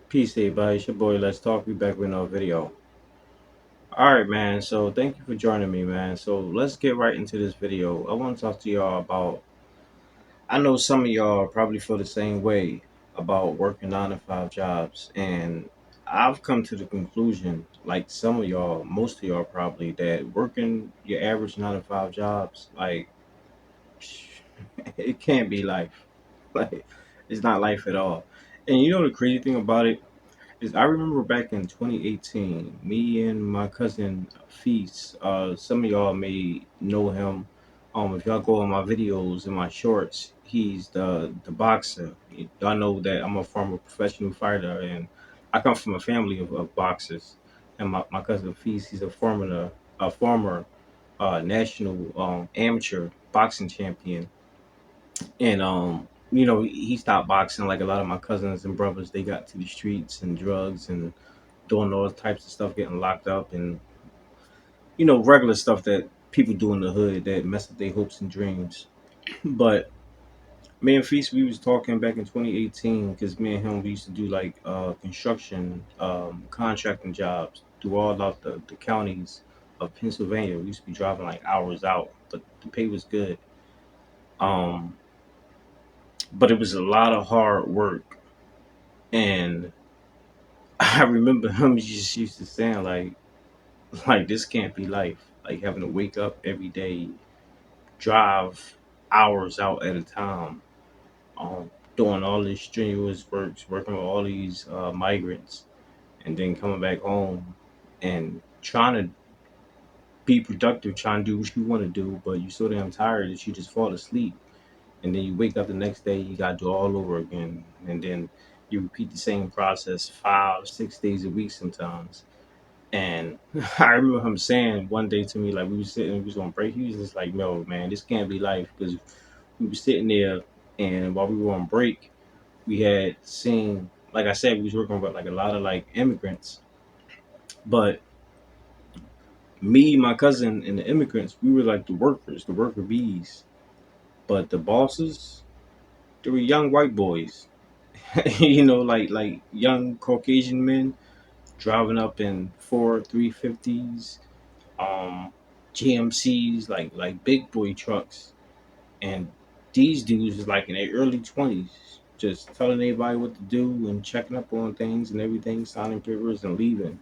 Peace, everybody. It's your boy. Let's talk. We back with another video. All right, man. So thank you for joining me, man. So let's get right into this video. I want to talk to y'all about. I know some of y'all probably feel the same way about working 9 to 5 jobs, and I've come to the conclusion, like some of y'all, most of y'all probably, that working your average 9 to 5 jobs, like it can't be life. Like it's not life at all. And you know the crazy thing about it is I remember back in 2018, me and my cousin Feast, some of y'all may know him. If y'all go on my videos and my shorts, he's the boxer. Y'all know that I'm a former professional fighter, and I come from a family of boxers. And my cousin Feast, he's a former national amateur boxing champion, and he stopped boxing like a lot of my cousins and brothers. They got to the streets and drugs and doing all types of stuff, getting locked up, and regular stuff that people do in the hood that mess up their hopes and dreams. But me and Feast, we was talking back in 2018 because me and him we used to do like construction, contracting jobs through all of the counties of Pennsylvania. We used to be driving like hours out, but the pay was good. Um, but it was a lot of hard work, and I remember him just used to saying like this can't be life. Like having to wake up every day, drive hours out at a time, doing all these strenuous works, working with all these migrants, and then coming back home and trying to be productive, trying to do what you want to do, but you're so damn tired that you just fall asleep. And then you wake up the next day, you got to do it all over again. And then you repeat the same process 5, 6 days a week sometimes. And I remember him saying one day to me, like we was sitting, we was on break. He was just like, "No, man, this can't be life." Because we were sitting there, and while we were on break, we had seen, like I said, we was working with like a lot of like immigrants. But me, my cousin, and the immigrants, we were like the workers, the worker bees. But the bosses, they were young white boys, like young Caucasian men driving up in 4 350s, GMCs, like big boy trucks, and these dudes is like in their early 20s, just telling everybody what to do and checking up on things and everything, signing papers and leaving.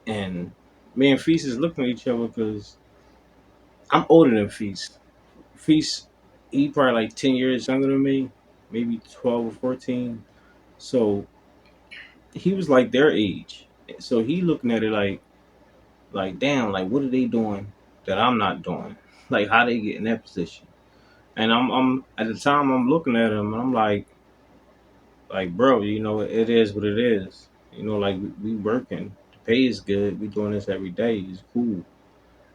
And me and Feast is looking at each other because I'm older than Feast. Feast, he probably like 10 years younger than me, maybe 12 or 14. So he was like their age. So he looking at it like damn, like what are they doing that I'm not doing? Like how they get in that position? And I'm at the time I'm looking at him and I'm like bro, it is what it is. Like we working, the pay is good. We doing this every day. It's cool,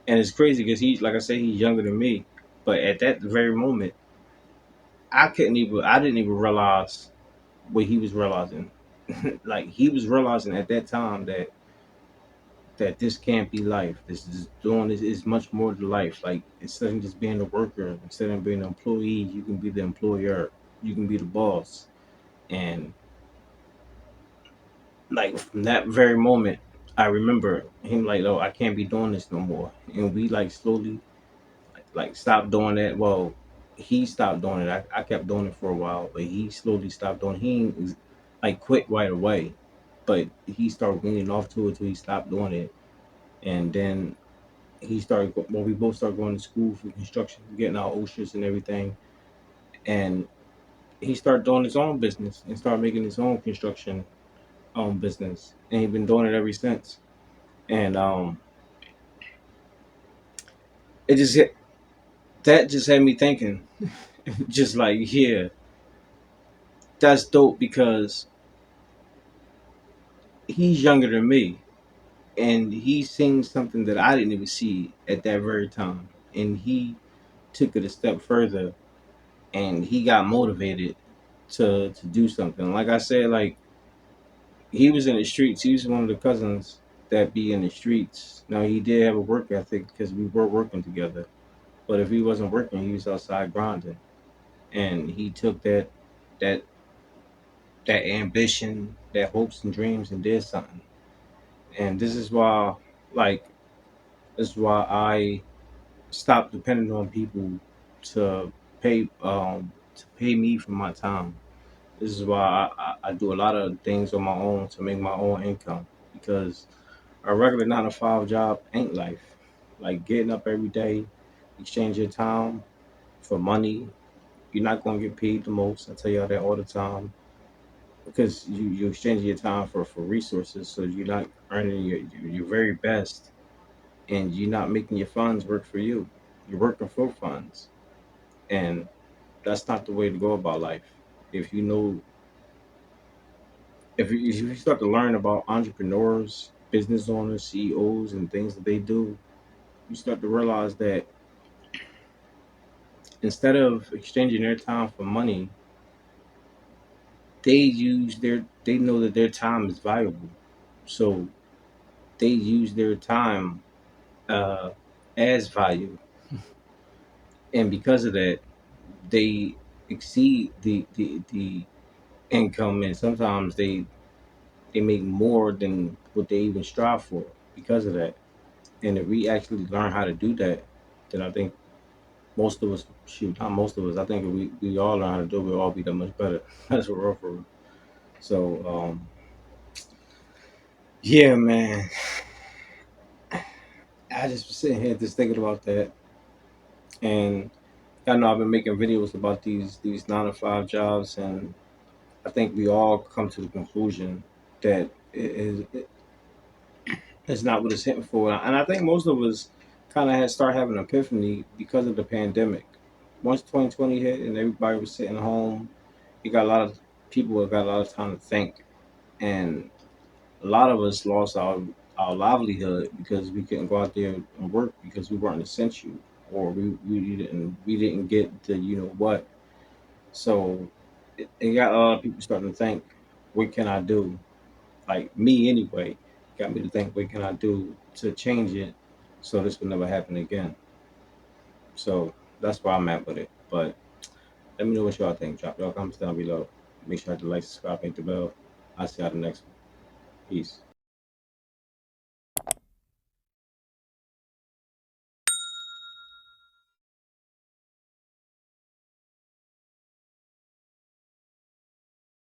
and it's crazy because he's like I say he's younger than me, but at that very moment, I didn't even realize what he was realizing. Like he was realizing at that time that this can't be life. This is doing this is much more to life. Like instead of just being a worker, instead of being an employee, you can be the employer. You can be the boss. And like from that very moment, I remember him like, "Oh, I can't be doing this no more." And we like slowly like stopped doing that. Well, he stopped doing it. I kept doing it for a while, but he slowly stopped doing. He ain't, like quit right away, but he started weaning off to it till he stopped doing it. And then well, we both started going to school for construction, getting our OSHAs and everything. And he started doing his own business and started making his own construction business. And he's been doing it ever since. And it just that just had me thinking, just like, yeah, that's dope because he's younger than me and he's seeing something that I didn't even see at that very time. And he took it a step further and he got motivated to do something. Like I said, like he was in the streets. He was one of the cousins that be in the streets. Now he did have a work ethic because we were working together. But if he wasn't working, he was outside grinding. And he took that that ambition their hopes and dreams and did something. And this is why, like, this is why I stopped depending on people to pay me for my time. This is why I do a lot of things on my own to make my own income, because a regular 9 to 5 job ain't life. Like getting up every day, exchange your time for money. You're not gonna get paid the most. I tell y'all that all the time, because you exchange your time for resources, so you're not earning your very best, and you're not making your funds work for you. You're working for funds, and that's not the way to go about life. If you know, if you start to learn about entrepreneurs, business owners, CEOs, and things that they do, you start to realize that instead of exchanging their time for money, they know that their time is valuable, so they use their time uh, as value, and because of that, they exceed the income, and sometimes they make more than what they even strive for because of that. And if we actually learn how to do that, then I think most of us, shoot, not most of us, I think if we all learn how to do it, we'll all be that much better. That's what we're for. So, yeah, man, I just was sitting here just thinking about that. And I know I've been making videos about these 9 to 5 jobs, and I think we all come to the conclusion that it's not what it's hitting for. And I think most of us kind of had start having an epiphany because of the pandemic. Once 2020 hit and everybody was sitting home, you got a lot of people that got a lot of time to think, and a lot of us lost our livelihood because we couldn't go out there and work because we weren't essential, or we didn't get the you know what. So it got a lot of people starting to think, what can I do? Like me anyway, got me to think, what can I do to change it so this will never happen again? So that's where I'm at with it. But let me know what y'all think. Drop y'all comments down below. Make sure to like, subscribe, hit the bell. I'll see y'all the next one. Peace.